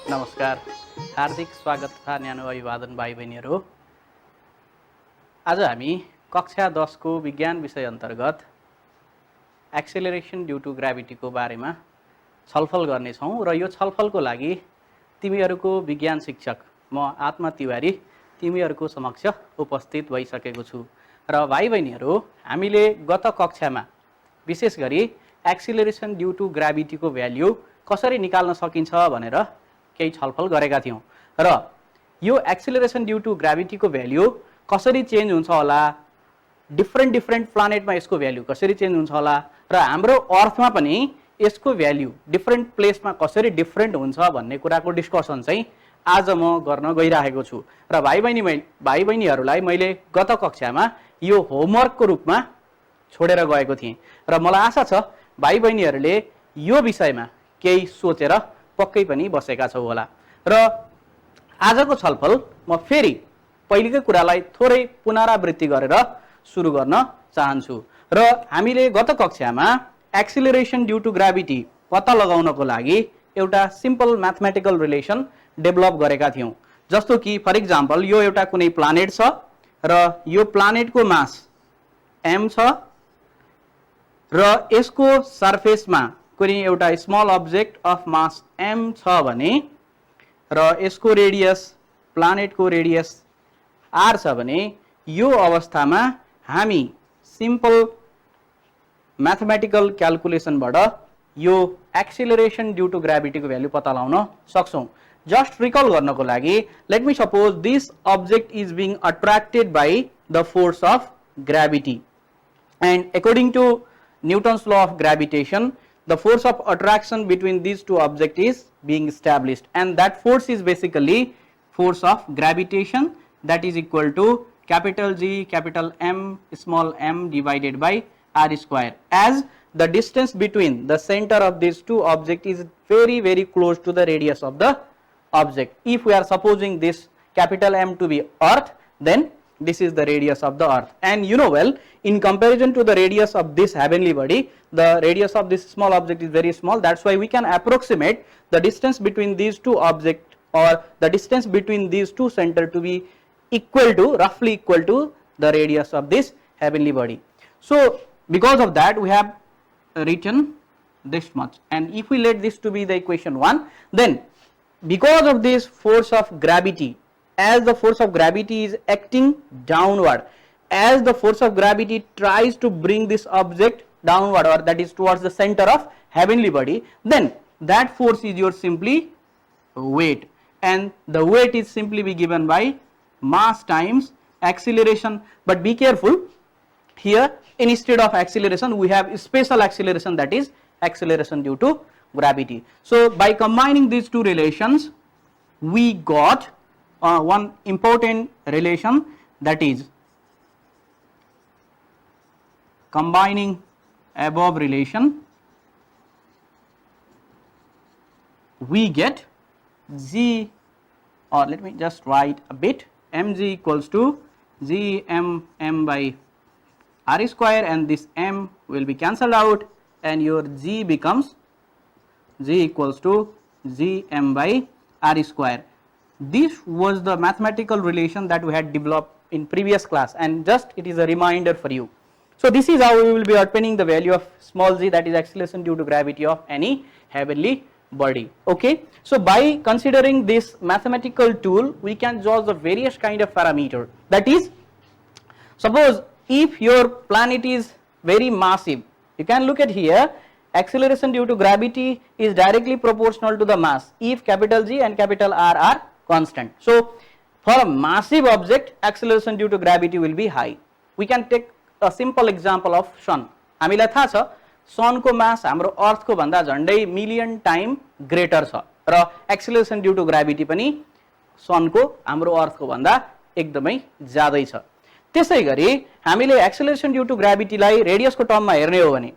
नमस्कार, हार्दिक स्वागत तथा न्यानो अभिवादन भाइ बहिनीहरू। आज हामी कक्षा 10 को विज्ञान विषय अन्तर्गत एक्सेलरेसन ड्यू टु ग्राभिटी को बारेमा छलफल गर्नेछौँ र यो छलफलको लागि तिमीहरूको विज्ञान शिक्षक म आत्मा तिवारी तिमीहरूको समक्ष उपस्थित भइसकेको छु। र भाइ बहिनीहरू, हामीले गत कक्षामा विशेष गरी एक्सेलरेसन ड्यू टु ग्राभिटी को भ्याल्यु कसरी निकाल्न सकिन्छ भनेर केही छलफल गरेका थियौं र यो एक्सेलरेसन ड्यू टु ग्राभिटी को भ्याल्यु कसरी चेन्ज हुन्छ होला, डिफ्रेन्ट प्लानेटमा यसको भ्याल्यु कसरी चेन्ज हुन्छ होला र हाम्रो अर्थमा पनि यसको भ्याल्यु डिफ्रेन्ट प्लेसमा कसरी डिफ्रेन्ट हुन्छ भन्ने कुराको डिस्कसन चाहिँ आज म गर्न गइरहेको छु। र भाइ बहिनीहरूलाई मैले गत कक्षामा यो होमवर्कको रूपमा छोडेर गएको थिएँ र मलाई आशा छ भाइ बहिनीहरूले यो विषयमा केही सोचेर पक्कै पनि बसेका छौ होला। र आजको छलफल म फेरि पहिलेकै कुरालाई थोरै पुनरावृत्ति गरेर सुरु गर्न चाहन्छु। र हामीले गत कक्षामा एक्सेलरेसन ड्यू टु ग्राभिटी पत्ता लगाउनको लागि एउटा सिम्पल म्याथमेटिकल रिलेसन डेभलप गरेका थियौं। जस्तो कि फर इक्जाम्पल यो एउटा कुनै प्लानेट छ र यो प्लानेटको मास m छ र यसको सरफेसमा कुनै एउटा small object of mass m छ भने र यसको रेडियस प्लानेटको रेडियस r छ भने यो अवस्थामा हामी सिम्पल म्याथमेटिकल क्याल्कुलेसनबाट यो एक्सेलरेसन ड्यू टु ग्राभिटी को भ्यालु पत्ता लगाउन सक्छौं। जस्ट रिकल गर्नको लागि let me suppose this object is being attracted by the force of gravity and according to Newton's law of gravitation, the force of attraction between these two objects is being established, and that force is basically force of gravitation, that is equal to capital G capital M small m divided by r square, as the distance between the center of these two objects is very close to the radius of the object. If we are supposing this capital M to be earth, then this is the radius of the earth, and you know well, in comparison to the radius of this heavenly body, the radius of this small object is very small. That's why we can approximate the distance between these two objects or the distance between these two center to be equal to, roughly equal to the radius of this heavenly body. So because of that we have written this much, and if we let this to be the equation 1, then because of this force of gravity, as the force of gravity is acting downward, as the force of gravity tries to bring this object downward, or that is towards the center of heavenly body, then that force is your simply weight, and the weight is simply be given by mass times acceleration. But be careful, here instead of acceleration we have special acceleration, that is acceleration due to gravity. So by combining these two relations we got one important relation, that is combining above relation we get G, or let me just write a bit, mg equals to gm m by r square, and this m will be cancelled out and your G becomes G equals to gm by r square. This was the mathematical relation that we had developed in previous class, and just it is a reminder for you. So this is how we will be obtaining the value of small g, that is acceleration due to gravity of any heavenly body. Okay, so by considering this mathematical tool we can judge the various kind of parameter. That is, suppose if your planet is very massive, you can look at here, acceleration due to gravity is directly proportional to the mass if capital G and capital R are constant. So for a massive object acceleration due to gravity will be high. We can take a simple example of sun. हामीलाई थाहा छ सन को मास हाम्रो earth को भन्दा झन्डै million time greater छ र acceleration due to gravity पनि सन को हाम्रो अर्थ को भन्दा एकदमै ज्यादै छ। त्यसैगरी हामीले एक्सेलरेसन ड्यू टु ग्राभिटी लाई रेडियस को टर्ममा हेर्ने हो भने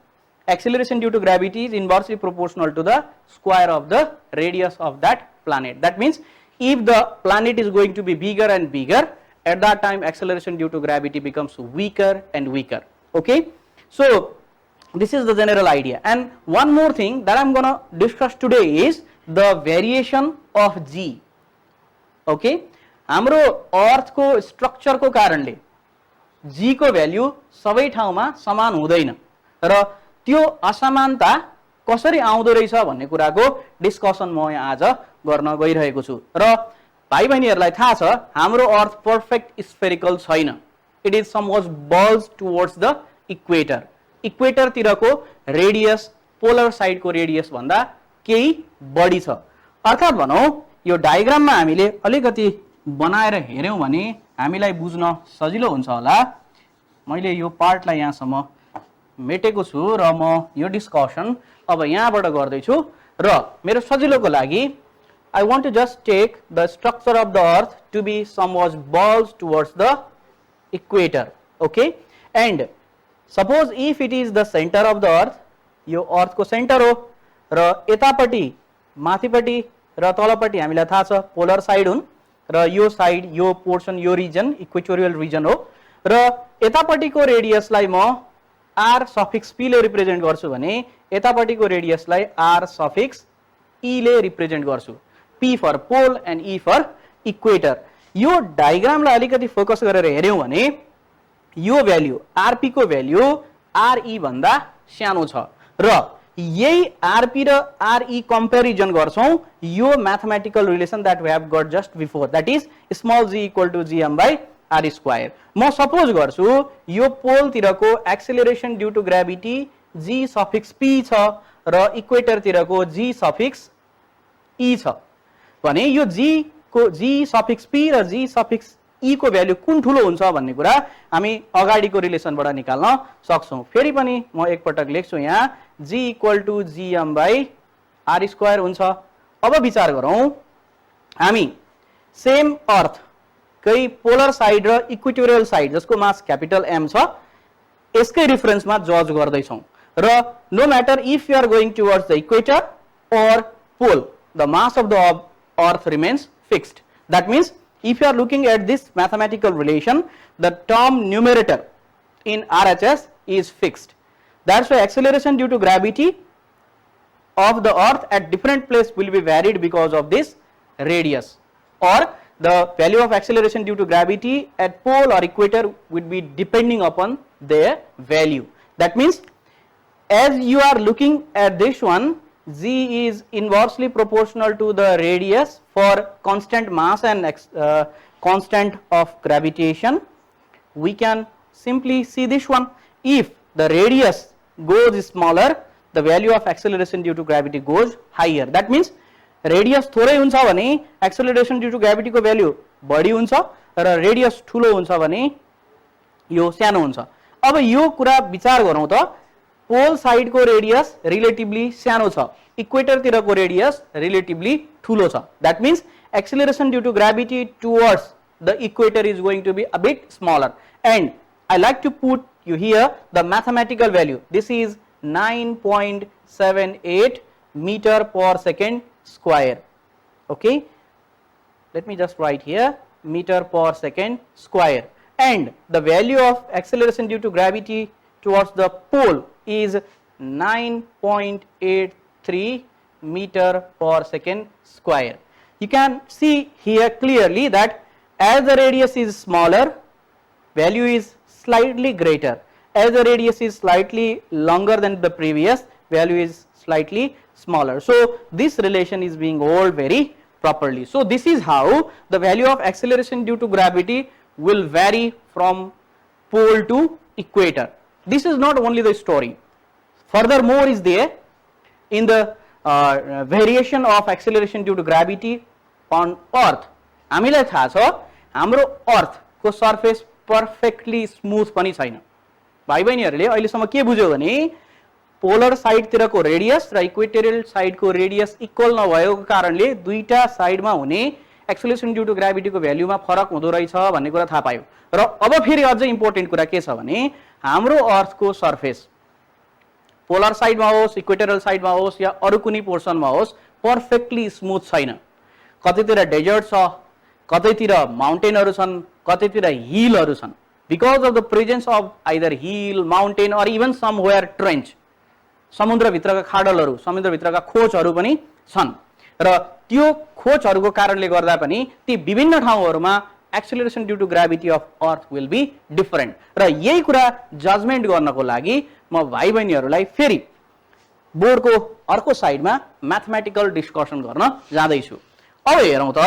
acceleration due to gravity is inversely proportional to the square of the radius of that planet. That means if the planet is going to be bigger and bigger, at that time acceleration due to gravity becomes weaker and weaker. Okay, so this is the general idea. And one more thing that I'm gonna discuss today is the variation of g. Okay, हाम्रो earth को structure को कारणले जी को भ्याल्यु सबै ठाउँमा समान हुँदैन र त्यो असमानता कसरी आउँदो रहेछ भन्ने कुराको डिस्कसन म यहाँ आज गर्न गइरहेको छु. र भाइ बहिनीहरुलाई थाहा छ हाम्रो अर्थ पर्फेक्ट स्फेरिकल छैन. It is somewhat bulge towards the equator. Equator तिरको रेडियस पोलर साइड को रेडियस भन्दा केही बढी छ. अर्थात भनौं यो डायग्राममा हामीले अलिकति बनाएर हेर्यौं भने हामीलाई बुझ्न सजिलो हुन्छ होला. मैले यो पार्टलाई यहाँसम्म मेटेको छु र म यो डिस्कसन अब यहाँबाट गर्दै छु र मेरो सजिलोको लागि I want to just take the structure of the earth to be somewhat bulged towards the equator. Okay, and suppose if it is the center of the earth, yo earth को center हो र यतापटि माथिपटि र तलपटि हामीलाई थाहा छ polar side हुन् र यो side यो portion यो region equatorial region हो र यतापटिको रेडियसलाई म r suffix p ले represent गर्छु भने यतापटिको रेडियसलाई r सफिक्स e ले रिप्रेजेन्ट गर्छु. P for pole and E for equator. यो डायग्रामलाई अलिकति फोकस गरेर हेर्यौं भने यो भ्यालु RP को भ्यालु RE भन्दा सानो छ र यही RP र RE कम्पेरिजन गर्छौं यो mathematical relation that we have got just before, that is small g equal to gm by r square. म सपोज गर्छु यो पोल तिरको acceleration due to gravity g suffix p छ र इक्वेटर तिरको g suffix e छ भने यो g को g सफिक्स p र g सफिक्स e को भ्यालु कुन ठुलो हुन्छ भन्ने कुरा हामी अगाडिको रिलेसनबाट निकाल्न सक्छौं. फेरि पनि म एक पटक लेख्छु यहाँ g equal to gm by r square हुन्छ. अब विचार गरौं हामी सेम अर्थ कै पोलर साइड र इक्वेटोरियल साइड जसको मास क्यापिटल m छ यसकै रेफरेन्समा जज गर्दै छौं र no matter if you are going towards the equator or pole, the mass of the earth remains fixed. That means if you are looking at this mathematical relation, the term numerator in RHS is fixed. That's why acceleration due to gravity of the earth at different place will be varied because of this radius, or the value of acceleration due to gravity at pole or equator would be depending upon their value. That means as you are looking at this one, g is inversely proportional to the radius for constant mass and constant of gravitation. We can simply see this one. If the radius goes smaller, the value of acceleration due to gravity goes higher. That means radius थोरै हुन्छ भने acceleration due to gravity को value बढी हुन्छ र radius ठुलो हुन्छ भने यो सानो हुन्छ. अब यो कुरा विचार गरौँ त पोल साइड को रेडियस रिलेटिभली सानो छ, इक्वेटर तिरको रेडियस रिलेटिभली ठुलो छ. That means acceleration due to gravity towards the equator is going to be a bit smaller. And I like to put you here the mathematical value. This is 9.78 meter per second square. Okay, let me just write here meter per second square, and the value of acceleration due to gravity towards the pole is 9.83 meter per second square. You can see here clearly that as the radius is smaller, value is slightly greater. As the radius is slightly longer than the previous, value is slightly smaller. So this relation is being held very properly. So this is how the value of acceleration due to gravity will vary from pole to equator. This is not only the story. Furthermore is there in the variation of acceleration due to gravity on earth. हामीलाई थाहा छ हाम्रो earth को surface perfectly smooth पनि छैन. भाइ बहिनीहरुले अहिलेसम्म के बुझ्यो भने पोलर साइड तिरको रेडियस र इक्वेटोरियल साइड को रेडियस इक्वल नभएको कारणले दुईटा साइडमा हुने एक्सेलरेसन ड्यू टु ग्राभिटी को भ्यालुमा फरक हुँदो रहेछ भन्ने कुरा थाहा पायो. र अब फेरि अझै इम्पोर्टेन्ट कुरा के छ भने हाम्रो अर्थ को सर्फेस पोलर साइडमा होस् इक्वेटोरियल साइडमा होस् या अरु कुनै पोर्सनमा होस् पर्फेक्टली स्मूथ छैन. कतैतिर डेजर्ट छ, कतैतिर माउन्टेनहरु छन्, कतैतिर हिलहरु छन्. Because of the presence of either hill, mountain or even somewhere trench, समुद्र भित्रका खाडलहरु, समुद्र भित्रका खोजहरु पनि छन् र त्यो खोजहरुको कारणले गर्दा पनि ती विभिन्न ठाउँहरुमा acceleration due to gravity of earth will be different र यही कुरा जजमेन्ट गर्नको लागि म भाइ बहिनीहरुलाई फेरि बोर्डको अर्को साइडमा म्याथमेटिकल डिस्कसन गर्न जाँदै छु। अब हेरौं त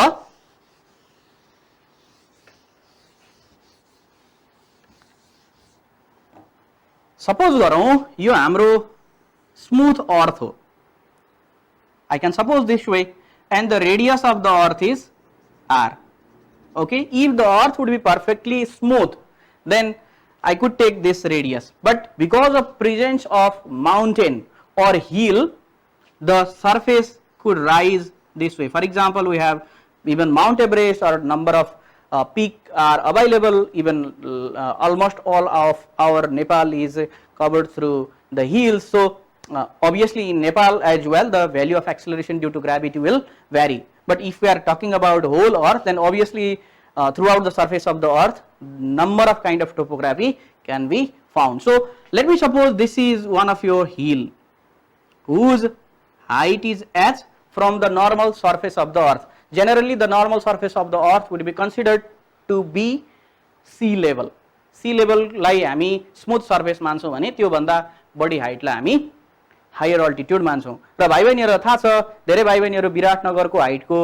सपोज गरौं यो हाम्रो स्मूथ अर्थ हो। I can suppose this way and the radius of the earth is r. Okay, if the earth would be perfectly smooth then I could take this radius, but because of presence of mountain or hill the surface could rise this way. For example, we have even Mount Everest or number of peak are available, even almost all of our Nepal is covered through the hills. So obviously in Nepal as well the value of acceleration due to gravity will vary, but if we are talking about whole earth then obviously throughout the surface of the earth number of kind of topography can be found. So let me suppose this is one of your hill whose height is h from the normal surface of the earth. Generally the normal surface of the earth would be considered to be sea level. Sea level लाई हामी smooth surface मान्छौं भने त्यो भन्दा बढी height लाई हामी higher altitude मान्छौं। र भाइ बहिनीहरु थाहा छ धेरै भाइ बहिनीहरु विराटनगरको हाइटको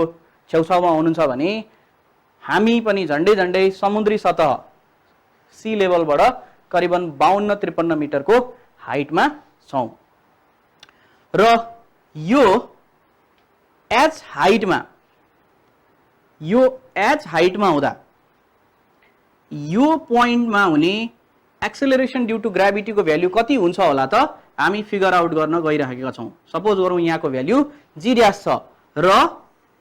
छेउछाउमा हुनुहुन्छ भने हामी पनि झण्डै झण्डै समुद्री सतह सी लेभलबाट करिबन 52-53 मिटरको हाइटमा छौं र यो एच हाइटमा हुँदा यो पोइन्टमा हुने एक्सेलरेसन ड्यू टु ग्राभिटी को भ्यालु कति हुन्छ होला त हामी फिगर आउट गर्न गइरहेका छौं। सपोज गरौं यहाँको भ्यालु g ड्याश छ र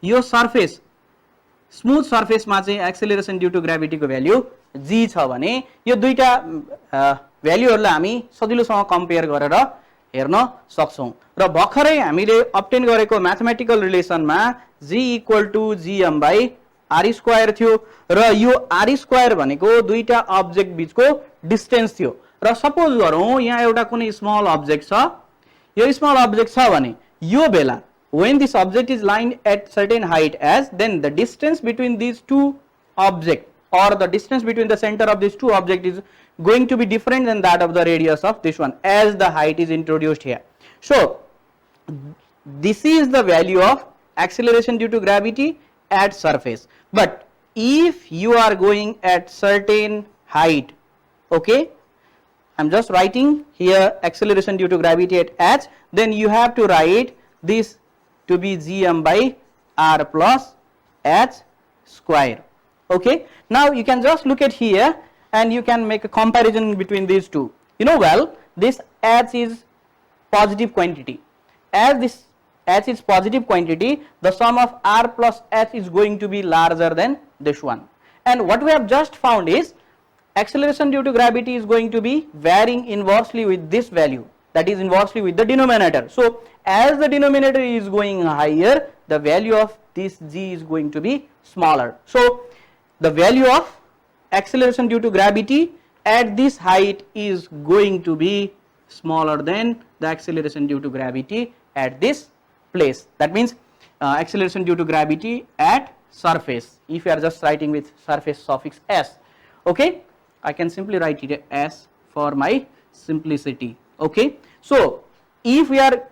यो सर्फेस स्मूथ सर्फेसमा चाहिँ एक्सेलरेसन ड्यू टु ग्राभिटी को भ्यालु g छ भने यो दुईटा भ्यालुहरुलाई हामी सजिलोसँग कम्पेयर गरेर हेर्न सक्छौं र भर्खरै हामीले अब्टेन गरेको म्याथमेटिकल रिलेसनमा g = gm/r² थियो र यो r² भनेको दुईटा अब्जेक्ट बीचको डिस्टेन्स थियो र सपोज गरौं यहाँ एउटा कुनै स्मल अब्जेक्ट छ, यो स्मल अब्जेक्ट छ भने यो बेला when this object is lying at certain height as then the distance between these two objects or the distance between the center of these two objects is going to be different than that of the radius of this one as the height is introduced here. So this is the value of acceleration due to gravity at surface, but if you are going at certain height, okay, I'm just writing here acceleration due to gravity at h, then you have to write this to be gm/r plus h². Okay, now you can just look at here and you can make a comparison between these two. You know well this h is positive quantity. As this h is positive quantity, the sum of r plus h is going to be larger than this one, and what we have just found is acceleration due to gravity is going to be varying inversely with this value, that is inversely with the denominator. So as the denominator is going higher, the value of this g is going to be smaller. So the value of acceleration due to gravity at this height is going to be smaller than the acceleration due to gravity at this place. That means acceleration due to gravity at surface, if you are just writing with surface suffix s, okay, I can simply write it as for my simplicity. Okay, so if we are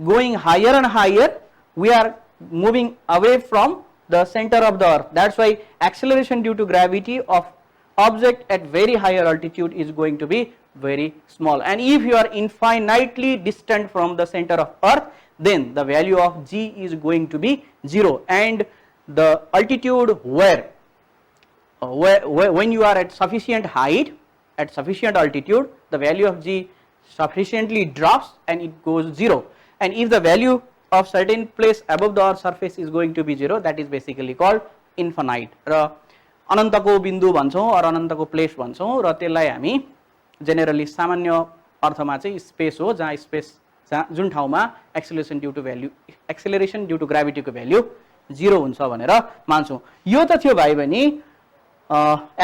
going higher and higher, we are moving away from the center of the earth. That's why acceleration due to gravity of object at very higher altitude is going to be very small, and if you are infinitely distant from the center of earth, then the value of g is going to be 0, and the altitude where when you are at sufficient height, at sufficient altitude, the value of g sufficiently drops and it goes 0, and if the value of certain place above the earth surface is going to be 0, that is basically called infinite. र अनन्तको बिन्दु भन्छौं र अनन्तको place भन्छौं र त्यसलाई हामी generally सामान्य अर्थमा चाहिँ space हो, जहाँ space जुन ठाउँमा acceleration due to gravity को भ्यालु 0 हुन्छ भनेर मान्छौं। यो त थियो भाइ बहिनी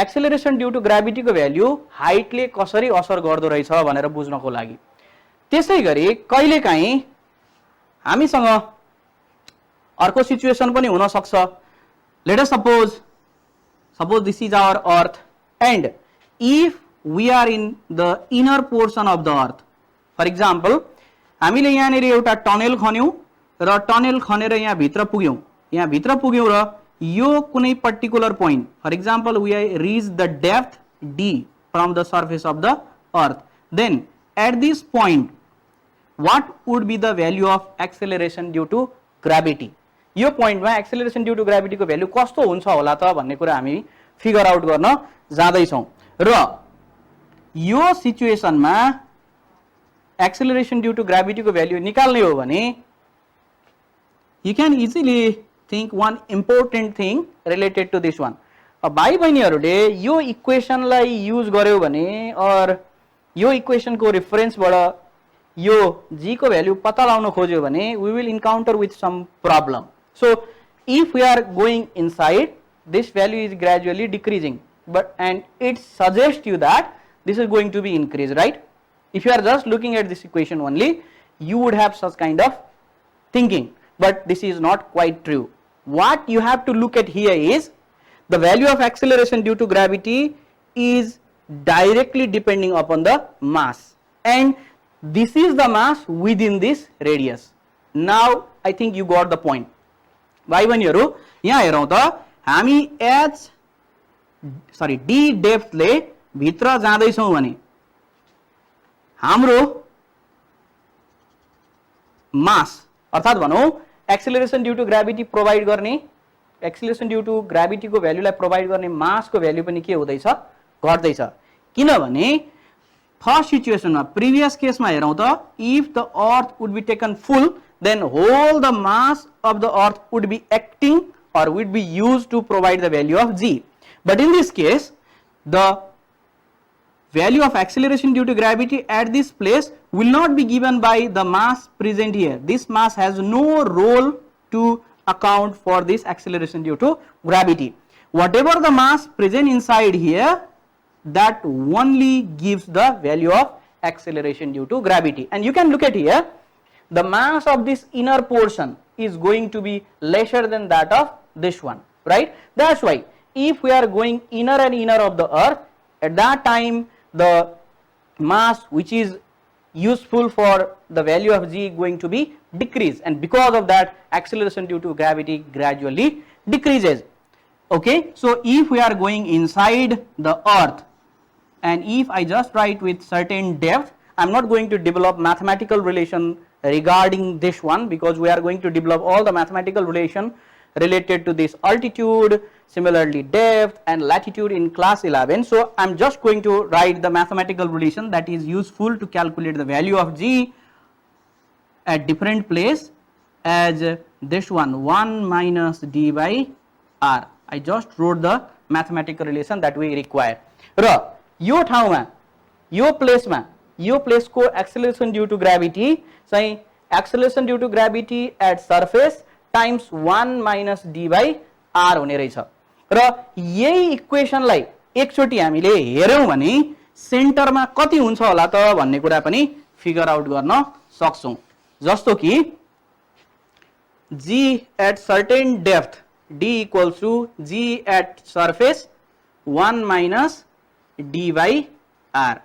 एक्सेलरेसन ड्यू टु ग्राभिटी को भ्यालु हाइटले कसरी असर गर्दो रहेछ भनेर बुझ्नको लागि। त्यसैगरी कहिलेकाहीँ हामीसँग अर्को सिचुएसन पनि हुन सक्छ. Let us suppose this is our earth, and if we are in the inner portion of the earth, for example हामीले यहाँनिर एउटा टनेल खन्यौं र टनेल खनेर यहाँ भित्र पुग्यौं र यो कुनै particular point, for example we reach the depth d from the surface of the earth, then at this point what would be the value of acceleration due to gravity? यो पोइन्टमा acceleration due to gravity को value कस्तो हुन्छ होला त भन्ने कुरा हामी figure out गर्न जाँदै छौं. र यो सिचुएसनमा एक्सेलरेसन ड्यू टु ग्राभिटी को भ्यालु निकाल्ने हो भने you can easily think one important thing related to this one. भाइ बहिनीहरुले यो इक्वेशनलाई युज गर्यो भने और यो इक्वेशनको रेफरेन्सबाट यो g को भ्यालु पत्ता लगाउन खोज्यो भने we will encounter with some problem. So if we are going inside, this value is gradually decreasing, and it suggests you that this is going to be increased, right? If you are just looking at this equation only, you would have such kind of thinking, but this is not quite true. What you have to look at here is the value of acceleration due to gravity is directly depending upon the mass, and this is the mass within this radius. Now I think you got the point. भाइ बहिनीहरु यहाँ हेरौं त हामी d depth ले भित्र जाँदै छौं भने हाम्रो मास अर्थात भनौं acceleration due to gravity provide गर्ने एक्सेलरेसन ड्यू टु ग्राभिटी को भ्यालुलाई प्रोवाइड गर्ने मास को भ्यालु पनि के हुँदैछ घट्दैछ. किनभने फर्स्ट सिचुएसनमा प्रिभियस केसमा हेरौं त if the earth would be taken full, then whole the mass of the earth would be acting or would be used to provide the value of g. But in this case the value of acceleration due to gravity at this place will not be given by the mass present here. This mass has no role to account for this acceleration due to gravity. Whatever the mass present inside here, that only gives the value of acceleration due to gravity. And you can look at here, the mass of this inner portion is going to be lesser than that of this one, right? That's why if we are going inner and inner of the earth, at that time the mass which is useful for the value of g is going to be decreased, and because of that acceleration due to gravity gradually decreases. Okay, so if we are going inside the earth and if I just write with certain depth, I am not going to develop mathematical relation regarding this one because we are going to develop all the mathematical relation related to this altitude, similarly depth and latitude in class 11. So I am just going to write the mathematical relation that is useful to calculate the value of g at different place as this one, 1 minus d by r. I just wrote the mathematical relation that we require. र यो ठाउँमा यो place को acceleration due to gravity चाहिँ acceleration due to gravity at surface times 1 minus d by r हुने रहेछ. र यही इक्वेशनलाई एकचोटी हामीले हेर्यौं भने सेन्टरमा कति हुन्छ होला त भन्ने कुरा पनि फिगर आउट गर्न सक्छौं. जस्तो कि g at certain depth d equals to g at surface 1 minus d by r.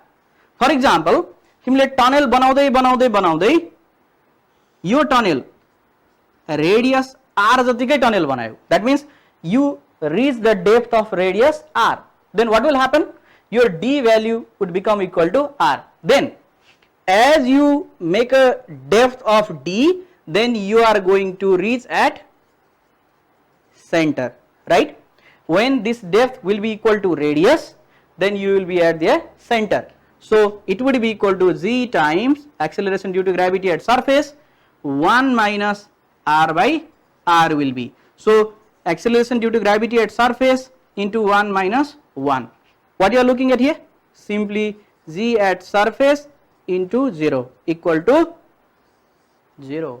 For example, तिमीले टनल बनाउँदै बनाउँदै बनाउँदै यो टनल रेडियस r जतिकै टनल बनायौ. That means you reach the depth of radius r. Then what will happen? Your d value would become equal to r. Then as you make a depth of d, then you are going to reach at center, right? When this depth will be equal to radius, then you will be at the center. So it would be equal to g times acceleration due to gravity at surface 1 minus r by r will be. So acceleration due to gravity at surface into 1 minus 1. What you are looking at here? Simply g at surface into 0 equal to 0.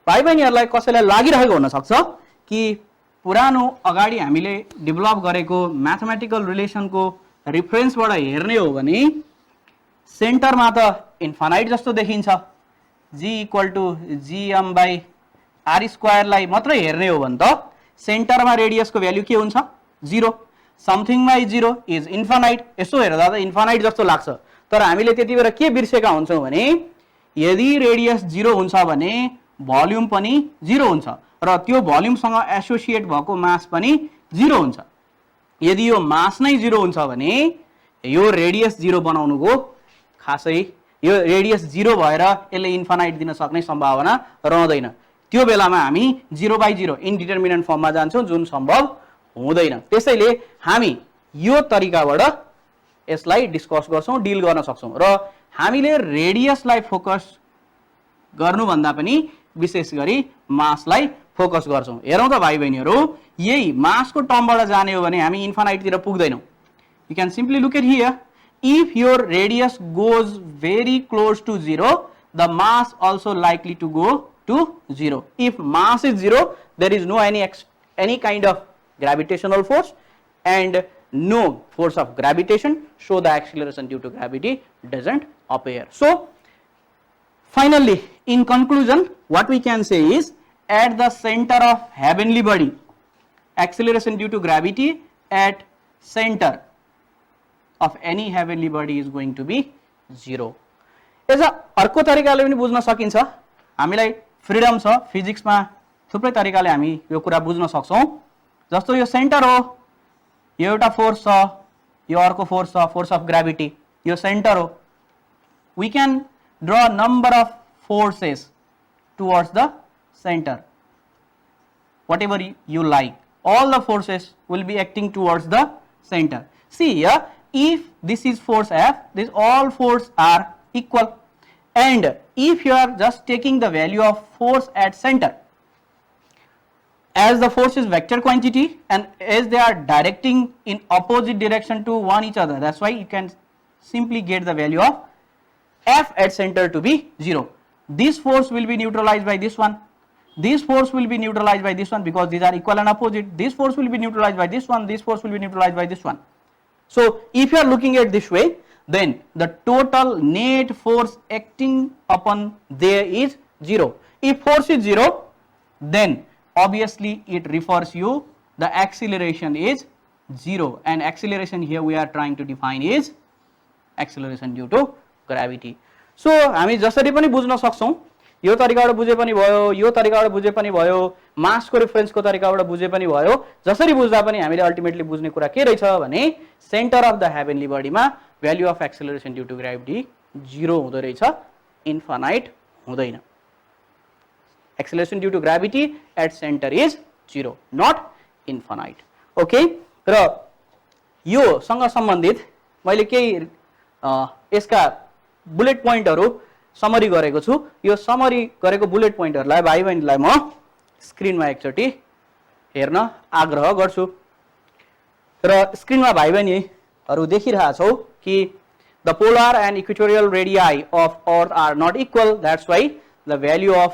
भाइ बहिनीहरुलाई कसैलाई लागिरहेको हुन सक्छ कि पुरानो अगाडि हामीले develop गरेको म्याथमेटिकल रिलेसनको रेफरेन्सबाट हेर्ने हो भने सेन्टरमा त इन्फाइनाइट जस्तो देखिन्छ, g equal to gm by r स्क्वायरलाई मात्र हेर्ने हो भने त सेन्टरमा रेडियसको भ्यालु के हुन्छ 0 समथिङमा इज 0 इज इन्फानाइट यसो हेर्दा त इन्फानाइट जस्तो लाग्छ तर हामीले त्यति बेला के बिर्सेका हुन्छौं भने यदि रेडियस 0 हुन्छ भने भोल्युम पनि 0 हुन्छ र त्यो भोल्युमसँग एसोसिएट भएको मास पनि 0 हुन्छ यदि यो मास नै 0 हुन्छ भने यो रेडियस 0 बनाउनुको खासै यो रेडियस 0 भएर यसले इन्फानाइट दिन सक्ने सम्भावना रहँदैन त्यो बेलामा हामी 0/0 इन्डिटरमिनेन्ट फर्ममा जान्छौं जुन सम्भव हुँदैन त्यसैले हामी यो तरिकाबाट यसलाई डिस्कस गर्छौं डिल गर्न सक्छौं र हामीले रेडियसलाई फोकस गर्नु भन्दा पनि विशेष गरी मासलाई फोकस गर्छौं हेरौं त भाइ बहिनीहरु यही मासको टर्मबाट जाने हो भने हामी इन्फानाइट तिर पुग्दैनौं you can simply look at here if your radius goes very close to 0 the mass also likely to go to 0 if mass is 0 there is no any kind of gravitational force and no force of gravitation so the acceleration due to gravity doesn't appear so finally in conclusion what we can say is at the center of heavenly body acceleration due to gravity at center of any heavenly body is going to be 0 as अर्को तरिकाले पनि बुझ्न सकिन्छ हामीलाई freedom छ फिजिक्समा थुप्रै तरिकाले हामी यो कुरा बुझ्न सक्छौं जस्तो यो सेन्टर हो यो एउटा फोर्स छ यो अर्को फोर्स छ force of gravity yo centre हो we can draw a number of forces towards the center whatever you like all the forces will be acting towards the center see here if this is force F this all force are equal and if you are just taking the value of force at center as the force is vector quantity and as they are directing in opposite direction to one each other that's why you can simply get the value of F at center to be 0 this force will be neutralized by this one this force will be neutralized by this one because these are equal and opposite this force will be neutralized by this one this force will be neutralized by this one so if you are looking at this way then the total net force acting upon there is 0 if force is 0 then obviously it refers you the acceleration is 0 and acceleration here we are trying to define is acceleration due to gravity so हामी जसरी पनि बुझ्न सक्छौं यो तरिकाबाट बुझे पनि भयो यो तरिकाबाट बुझे पनि भयो मासको रेफरेन्सको तरिकाबाट बुझे पनि भयो जसरी बुझ्दा पनि हामीले अल्टिमेटली बुझ्ने कुरा के रहेछ भने सेन्टर अफ द हेभनली बडीमा value of acceleration due to gravity 0 हुँदो रहेछ इन्फानाइट हुँदैन acceleration due to gravity at centre is 0 not infinite okay र यो सँग सम्बन्धित मैले केही यसका बुलेट पोइन्टहरु समरी गरेको छु यो समरी गरेको बुलेट पोइन्टहरुलाई भाइ बहिनीलाई म स्क्रिनमा एकचोटी हेर्न आग्रह गर्छु र स्क्रिनमा भाइ बहिनीहरु देखिरहेका छौ कि the polar and equatorial radii of earth are not equal that's why the value of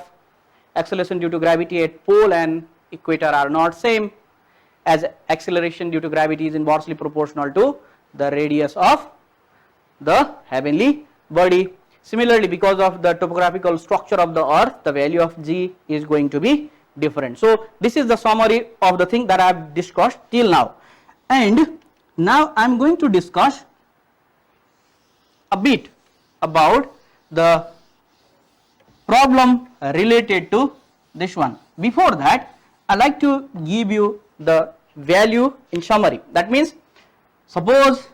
acceleration due to gravity at pole and equator are not same as acceleration due to gravity is inversely proportional to the radius of the heavenly body similarly because of the topographical structure of the earth the value of g is going to be different so this is the summary of the thing that I have discussed till now and now I am going to discuss a bit about the problem related to this one before that I like to give you the value in summary that means suppose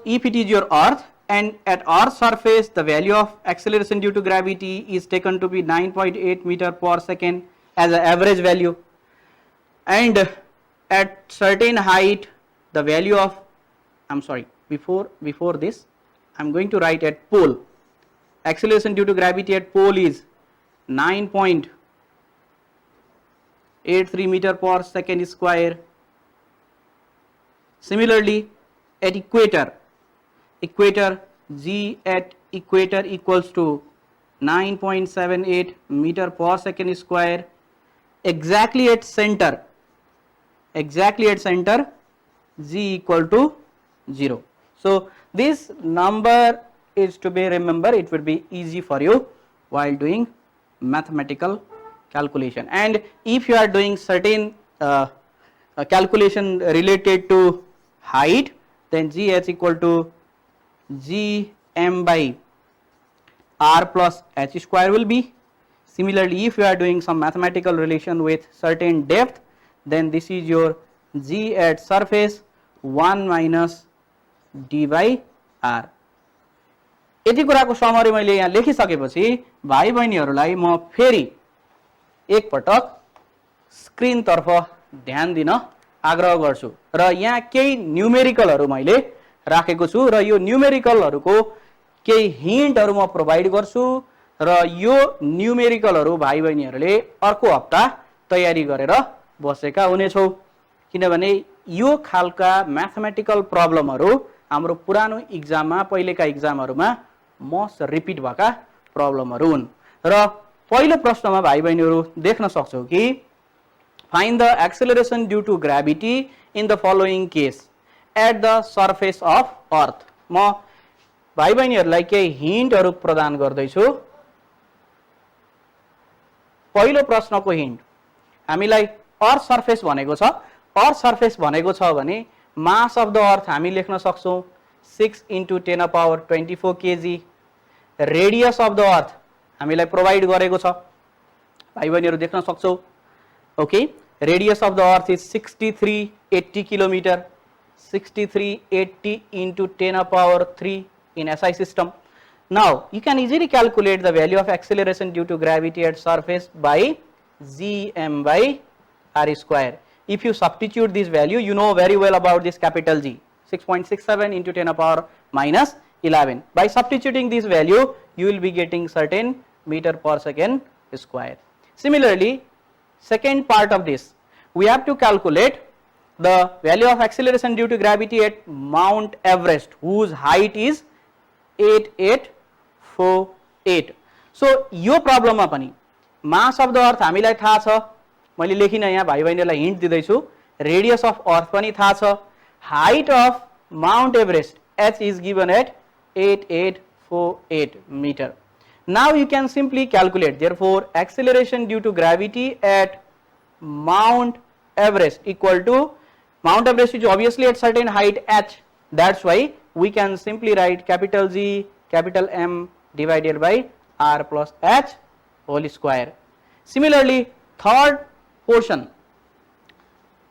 if it is your earth and at earth's surface the value of acceleration due to gravity is taken to be 9.8 meter per second as an average value and at certain height the value of before this I am going to write at pole acceleration due to gravity at pole is 9.83 meter per second square similarly at equator g at equator equals to 9.78 meter per second square exactly at center g equal to 0 so this number is to be remembered it will be easy for you while doing mathematical calculation. And if you are doing certain calculation related to height, then gh equal to gm by r plus h square will be. Similarly, if you are doing some mathematical relation with certain depth, then this is your g at surface 1 minus d by r. यति कुराको summary मैले यहाँ लेखिसकेपछि भाइ बहिनीहरूलाई म फेरि एक पटक screen तर्फ ध्यान दिन आग्रह गर्छु र यहाँ केही न्यूमेरिकलहरू मैले राखेको छु र यो न्यूमेरिकलहरूको केही हिन्टहरू म प्रोभाइड गर्छु र यो न्यूमेरिकलहरू भाइ बहिनीहरूले अर्को हप्ता तयारी गरेर बसेका हुनेछौ किनभने यो खालका म्याथमेटिकल प्रब्लमहरू हाम्रो पुरानो एक्जाममा पहिलेका एक्जामहरूमा मोस्ट रिपिट भएका प्रब्लमहरू हुन् र पहिलो प्रश्नमा भाइ बहिनीहरू देख्न सक्छौ कि find the acceleration due to gravity in the following case at the surface of earth. म भाइ बहिनीहरूलाई केही हिन्टहरू प्रदान गर्दैछु। पहिलो प्रश्नको हिन्ट हामीलाई अर्थ सर्फेस भनेको छ। अर्थ सर्फेस भनेको छ भने मास अफ द अर्थ हामी लेख्न सक्छौं 6 × 10⁻24 kg। Radius of the earth हामीलाई प्रोभाइड गरेको छ, भाइ बहिनीहरू देख्न सक्छौ। Okay, radius of the earth is 6380 kilometre, 6380 × 10⁻3 in SI system. Now you can easily calculate the value of acceleration due to gravity at surface by gm by r square. If you substitute this value, you know very well about this capital G, 6.67 × 10⁻11. By substituting this value, you will be getting certain meter per second square. Similarly, second part of this, we have to calculate the value of acceleration due to gravity at Mount Everest, whose height is 8848. So यो प्रब्लममा पनि mass of the earth हामीलाई थाहा छ, मैले लेखिन यहाँ भाइ बहिनीलाई hint दिँदैछु। रेडियस अफ अर्थ पनि थाहा छ। Height of Mount Everest h is given at 8848 meter. Now you can simply calculate, therefore acceleration due to gravity at Mount Everest equal to, Mount Everest is obviously at certain height h, that's why we can simply write capital G capital M divided by r plus h whole square. Similarly, third portion,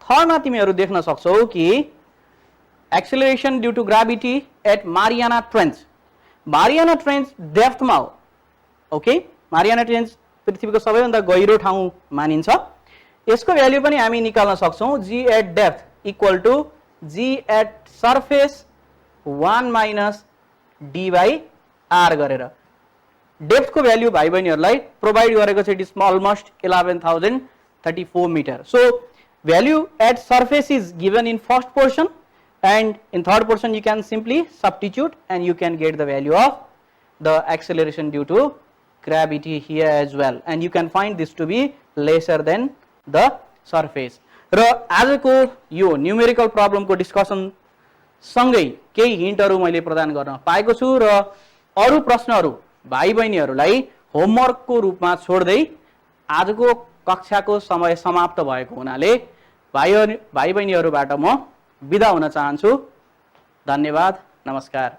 third मा तिमीहरु देख्न सक्छौ कि acceleration due to gravity at Mariana Trench. Mariana Trench depth मा हो। Okay, Mariana Trench पृथ्वीको सबैभन्दा गहिरो ठाउँ मानिन्छ। यसको भ्यालु पनि हामी निकाल्न सक्छौं। G at depth equal to G at surface 1 minus d by r गरेर डेप्थ को भ्यालु भाइ बहिनीहरुलाई प्रोवाइड गरेको छ। It is almost 11034 metre. So value at surface is given in first portion and in third portion you can simply substitute and you can get the value of the acceleration due to gravity here as well, and you can find this to be lesser than the surface. र आजको यो numerical problem को discussion सँगै केही हिन्टहरु मैले प्रदान गर्न पाएको छु र अरु प्रश्नहरु भाइ बहिनीहरुलाई होमवर्क को रूपमा छोड्दै आजको कक्षाको समय समाप्त भएको हुनाले भाइ बहिनीहरुबाट म बिदा हुन चाहन्छु। धन्यवाद, नमस्कार।